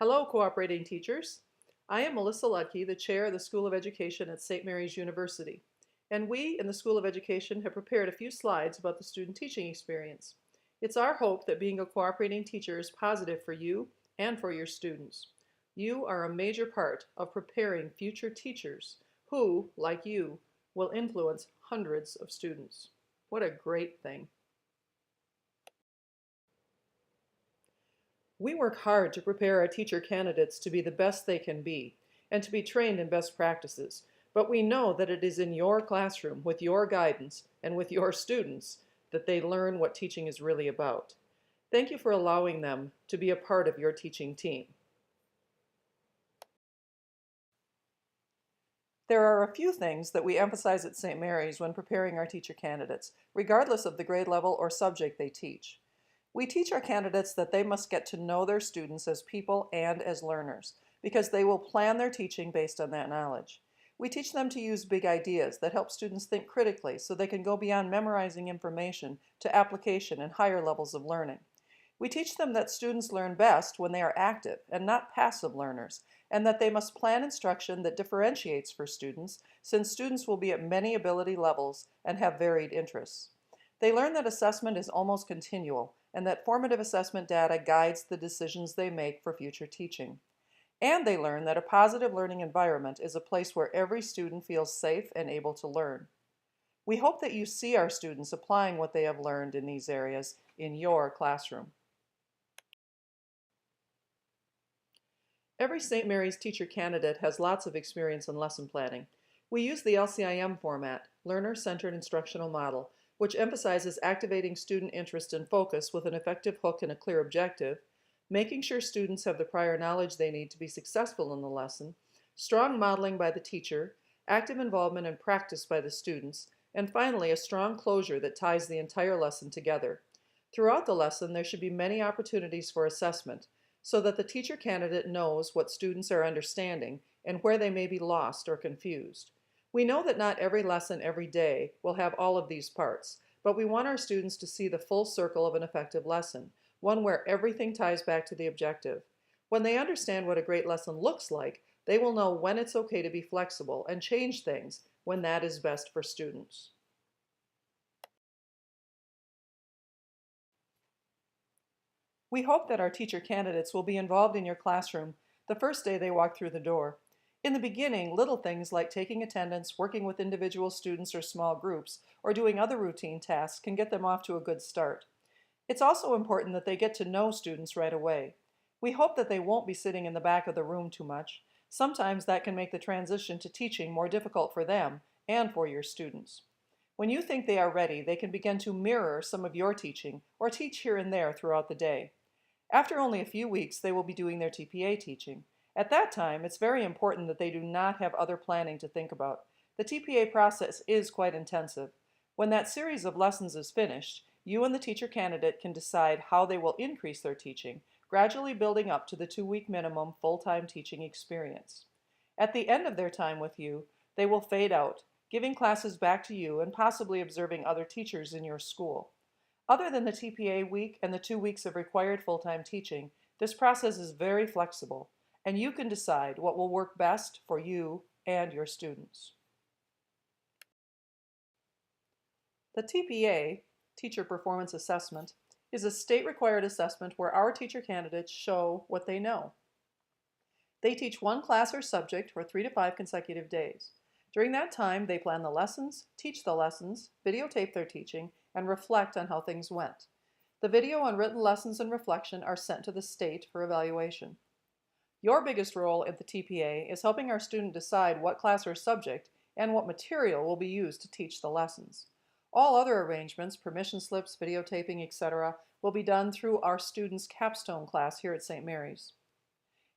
Hello, cooperating teachers. I am Melissa Ludke, the chair of the School of Education at St. Mary's University. And we in the School of Education have prepared a few slides about the student teaching experience. It's our hope that being a cooperating teacher is positive for you and for your students. You are a major part of preparing future teachers who, like you, will influence hundreds of students. What a great thing. We work hard to prepare our teacher candidates to be the best they can be and to be trained in best practices, but we know that it is in your classroom, with your guidance, and with your students that they learn what teaching is really about. Thank you for allowing them to be a part of your teaching team. There are a few things that we emphasize at St. Mary's when preparing our teacher candidates, regardless of the grade level or subject they teach. We teach our candidates that they must get to know their students as people and as learners, because they will plan their teaching based on that knowledge. We teach them to use big ideas that help students think critically so they can go beyond memorizing information to application and higher levels of learning. We teach them that students learn best when they are active and not passive learners, and that they must plan instruction that differentiates for students, since students will be at many ability levels and have varied interests. They learn that assessment is almost continual, and that formative assessment data guides the decisions they make for future teaching. And they learn that a positive learning environment is a place where every student feels safe and able to learn. We hope that you see our students applying what they have learned in these areas in your classroom. Every St. Mary's teacher candidate has lots of experience in lesson planning. We use the LCIM format, Learner-Centered Instructional Model, which emphasizes activating student interest and focus with an effective hook and a clear objective, making sure students have the prior knowledge they need to be successful in the lesson, strong modeling by the teacher, active involvement and practice by the students, and finally a strong closure that ties the entire lesson together. Throughout the lesson, there should be many opportunities for assessment, so that the teacher candidate knows what students are understanding and where they may be lost or confused. We know that not every lesson every day will have all of these parts, but we want our students to see the full circle of an effective lesson, one where everything ties back to the objective. When they understand what a great lesson looks like, they will know when it's okay to be flexible and change things when that is best for students. We hope that our teacher candidates will be involved in your classroom the first day they walk through the door. In the beginning, little things like taking attendance, working with individual students or small groups, or doing other routine tasks can get them off to a good start. It's also important that they get to know students right away. We hope that they won't be sitting in the back of the room too much. Sometimes that can make the transition to teaching more difficult for them and for your students. When you think they are ready, they can begin to mirror some of your teaching or teach here and there throughout the day. After only a few weeks, they will be doing their TPA teaching. At that time, it's very important that they do not have other planning to think about. The TPA process is quite intensive. When that series of lessons is finished, you and the teacher candidate can decide how they will increase their teaching, gradually building up to the 2-week minimum full-time teaching experience. At the end of their time with you, they will fade out, giving classes back to you and possibly observing other teachers in your school. Other than the TPA week and the 2 weeks of required full-time teaching, this process is very flexible, and you can decide what will work best for you and your students. The TPA, Teacher Performance Assessment, is a state-required assessment where our teacher candidates show what they know. They teach one class or subject for 3 to 5 consecutive days. During that time, they plan the lessons, teach the lessons, videotape their teaching, and reflect on how things went. The video and written lessons and reflection are sent to the state for evaluation. Your biggest role at the TPA is helping our student decide what class or subject and what material will be used to teach the lessons. All other arrangements, permission slips, videotaping, etc., will be done through our students' capstone class here at St. Mary's.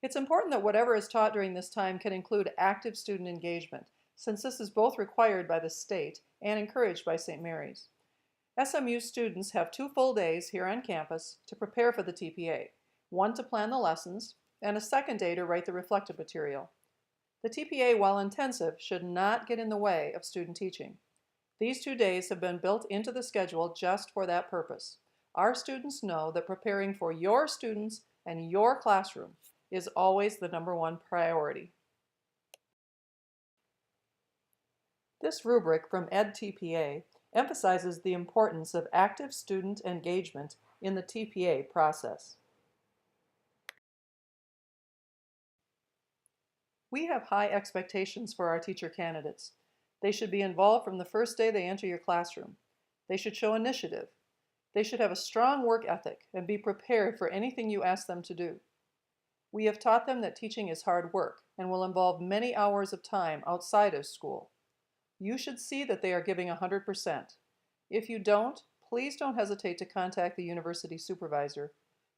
It's important that whatever is taught during this time can include active student engagement, since this is both required by the state and encouraged by St. Mary's. SMU students have 2 full days here on campus to prepare for the TPA, one to plan the lessons, and a second day to write the reflective material. The TPA, while intensive, should not get in the way of student teaching. These 2 days have been built into the schedule just for that purpose. Our students know that preparing for your students and your classroom is always the #1 priority. This rubric from EdTPA emphasizes the importance of active student engagement in the TPA process. We have high expectations for our teacher candidates. They should be involved from the first day they enter your classroom. They should show initiative. They should have a strong work ethic and be prepared for anything you ask them to do. We have taught them that teaching is hard work and will involve many hours of time outside of school. You should see that they are giving 100%. If you don't, please don't hesitate to contact the university supervisor.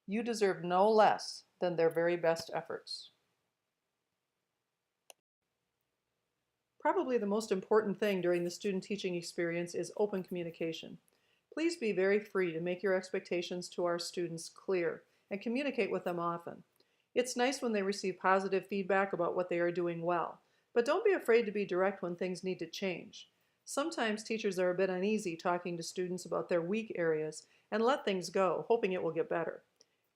You deserve no less than their very best efforts. Probably the most important thing during the student teaching experience is open communication. Please be very free to make your expectations to our students clear and communicate with them often. It's nice when they receive positive feedback about what they are doing well, but don't be afraid to be direct when things need to change. Sometimes teachers are a bit uneasy talking to students about their weak areas and let things go, hoping it will get better.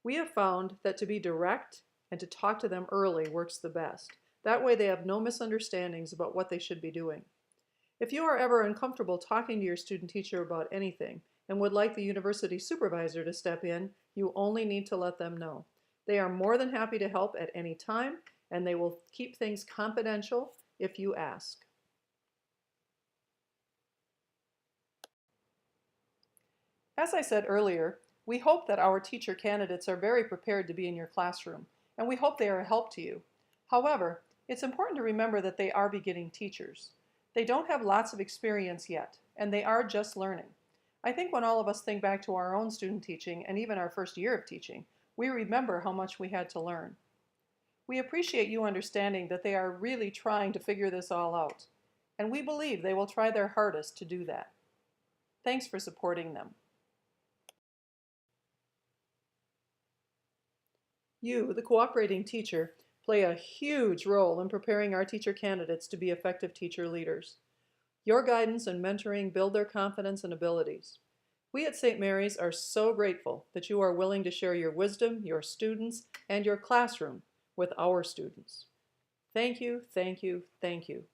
We have found that to be direct and to talk to them early works the best. That way they have no misunderstandings about what they should be doing. If you are ever uncomfortable talking to your student teacher about anything and would like the university supervisor to step in, you only need to let them know. They are more than happy to help at any time, and they will keep things confidential if you ask. As I said earlier, we hope that our teacher candidates are very prepared to be in your classroom, and we hope they are a help to you. However, it's important to remember that they are beginning teachers. They don't have lots of experience yet, and they are just learning. I think when all of us think back to our own student teaching and even our first year of teaching, we remember how much we had to learn. We appreciate you understanding that they are really trying to figure this all out, and we believe they will try their hardest to do that. Thanks for supporting them. You, the cooperating teacher, play a huge role in preparing our teacher candidates to be effective teacher leaders. Your guidance and mentoring build their confidence and abilities. We at St. Mary's are so grateful that you are willing to share your wisdom, your students, and your classroom with our students. Thank you, thank you, thank you.